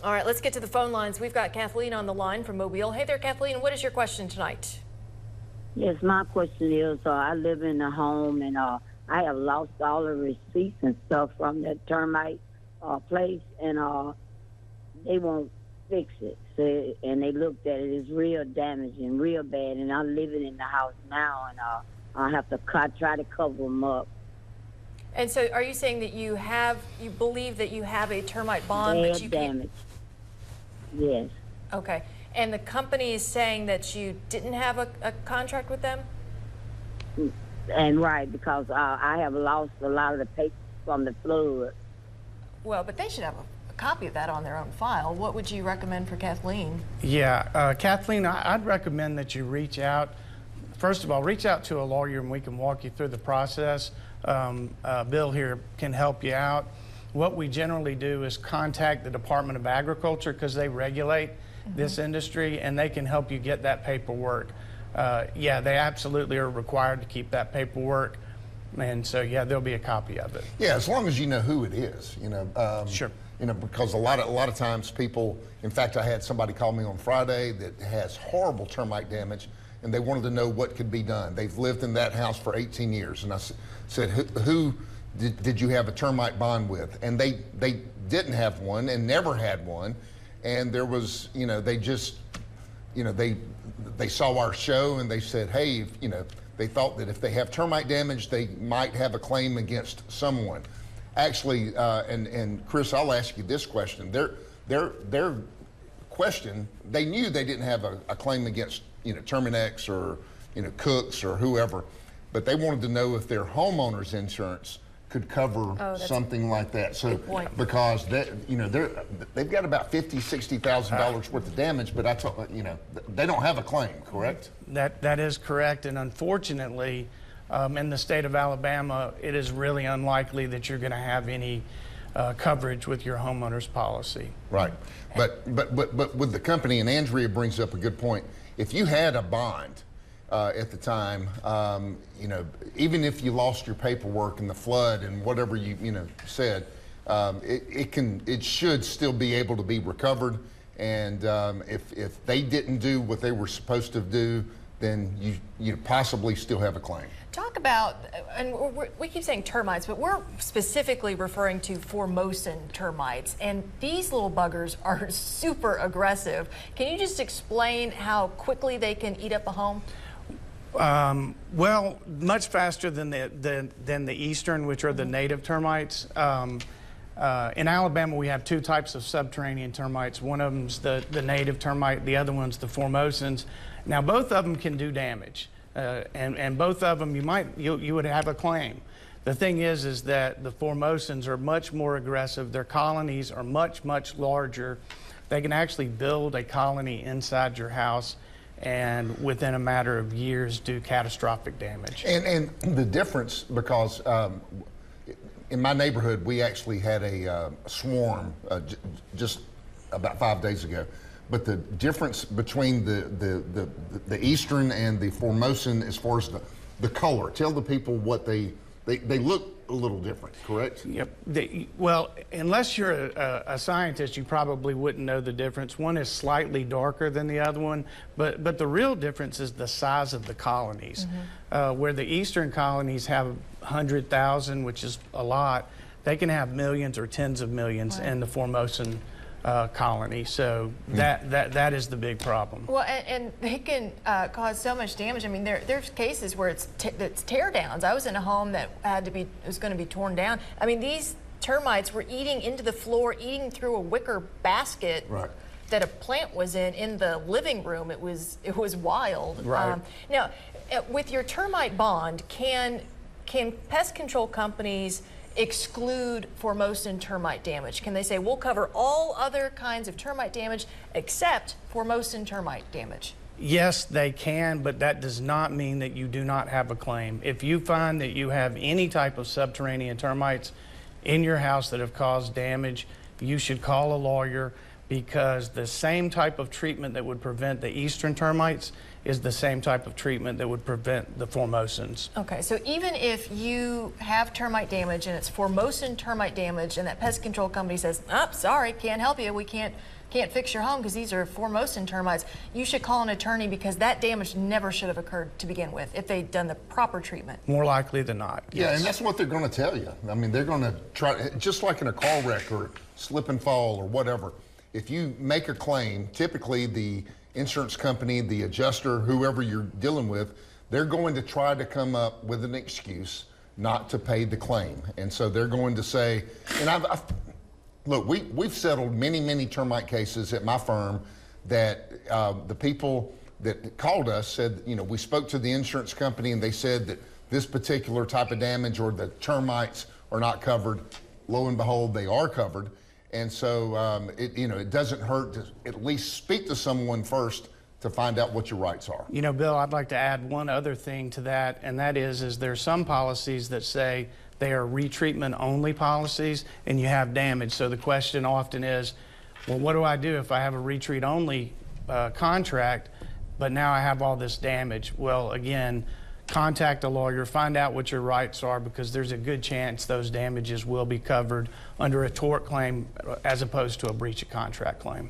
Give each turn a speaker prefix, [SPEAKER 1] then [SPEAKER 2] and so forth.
[SPEAKER 1] All right, let's get to the phone lines. We've got Kathleen on the line from Mobile. Hey there, Kathleen. What is your question tonight?
[SPEAKER 2] Yes, my question is, I live in a home and I have lost all the receipts and stuff from that termite place, and they won't fix it. So, and they looked at it, it's real damaging, real bad, and I'm living in the house now, and I have to try to cover them up.
[SPEAKER 1] And so are you saying that you believe that you have a termite bond, but you can't?
[SPEAKER 2] Damage. Yes.
[SPEAKER 1] Okay. And the company is saying that you didn't have a contract with them?
[SPEAKER 2] And right, because I have lost a lot of the papers from the flood.
[SPEAKER 1] Well, but they should have a copy of that on their own file. What would you recommend for Kathleen?
[SPEAKER 3] Yeah, Kathleen, I'd recommend that you reach out. First of all, reach out to a lawyer and we can walk you through the process. Bill here can help you out. What we generally do is contact the Department of Agriculture because they regulate this industry, and they can help you get that paperwork. Yeah, they absolutely are required to keep that paperwork, and so yeah, there'll be a copy of it.
[SPEAKER 4] Yeah, as long as you know who it is,
[SPEAKER 3] Sure.
[SPEAKER 4] Because a lot of times people, in fact, I had somebody call me on Friday that has horrible termite damage, and they wanted to know what could be done. They've lived in that house for 18 years, and I said, who did you have a termite bond with? And they didn't have one and never had one, and there was, they just, they saw our show and they said, hey, they thought that if they have termite damage, they might have a claim against someone. Actually, and Chris, I'll ask you this question. Their question, they knew they didn't have a claim against, Terminex or, Cooks or whoever, but they wanted to know if their homeowner's insurance could cover something like that. So because they've got about $50,000–$60,000 worth of damage, but they don't have a claim, correct?
[SPEAKER 3] That is correct, and unfortunately, in the state of Alabama, it is really unlikely that you're going to have any coverage with your homeowner's policy.
[SPEAKER 4] Right, but with the company, and Andrea brings up a good point. If you had a bond at the time, even if you lost your paperwork in the flood and whatever you said, it should still be able to be recovered. And if they didn't do what they were supposed to do, then you possibly still have a claim.
[SPEAKER 1] Talk about, and we keep saying termites, but we're specifically referring to Formosan termites, and these little buggers are super aggressive. Can you just explain how quickly they can eat up a home?
[SPEAKER 3] Well, much faster than the eastern, which are the native termites. In Alabama, we have two types of subterranean termites. One of them's the native termite, the other one's the Formosans. Now, both of them can do damage, and both of them you would have a claim. The thing is that the Formosans are much more aggressive. Their colonies are much larger. They can actually build a colony inside your house, and within a matter of years do catastrophic damage.
[SPEAKER 4] And the difference, because in my neighborhood we actually had a swarm just about 5 days ago, but the difference between the eastern and the Formosan as far as the color, tell the people what they look a little different, correct?
[SPEAKER 3] Yep. Well, unless you're a scientist, you probably wouldn't know the difference. One is slightly darker than the other one, but the real difference is the size of the colonies. Where the eastern colonies have 100,000, which is a lot, they can have millions or tens of millions in the Formosan colony. So that is the big problem.
[SPEAKER 1] Well, and they can cause so much damage. I mean, there's cases where it's tear downs. I was in a home that was going to be torn down. I mean, these termites were eating into the floor, eating through a wicker basket that a plant was in the living room. It was wild.
[SPEAKER 3] Right.
[SPEAKER 1] Now, with your termite bond, can pest control companies exclude Formosan termite damage? Can they say, we'll cover all other kinds of termite damage except Formosan termite damage?
[SPEAKER 3] Yes, they can, but that does not mean that you do not have a claim. If you find that you have any type of subterranean termites in your house that have caused damage, you should call a lawyer. because the same type of treatment that would prevent the eastern termites is the same type of treatment that would prevent the Formosans.
[SPEAKER 1] Okay, so even if you have termite damage and it's Formosan termite damage and that pest control company says, oh, sorry, can't help you, we can't fix your home because these are Formosan termites, you should call an attorney because that damage never should have occurred to begin with if they'd done the proper treatment.
[SPEAKER 3] More likely than not.
[SPEAKER 4] Yeah,
[SPEAKER 3] yes.
[SPEAKER 4] and that's what they're going to tell you. I mean, they're going to try, just like in a car wreck or slip and fall or whatever. If you make a claim, typically the insurance company, the adjuster, whoever you're dealing with, they're going to try to come up with an excuse not to pay the claim. And so they're going to say, and look, we've settled many termite cases at my firm that the people that called us said, you know, we spoke to the insurance company and they said that this particular type of damage or the termites are not covered. Lo and behold, they are covered. And so, it doesn't hurt to at least speak to someone first to find out what your rights are.
[SPEAKER 3] You know, Bill, I'd like to add one other thing to that, and that is there's some policies that say they are retreatment only policies and you have damage. So the question often is, well, what do I do if I have a retreat only contract, but now I have all this damage? Well, again, contact a lawyer, find out what your rights are, because there's a good chance those damages will be covered under a tort claim as opposed to a breach of contract claim.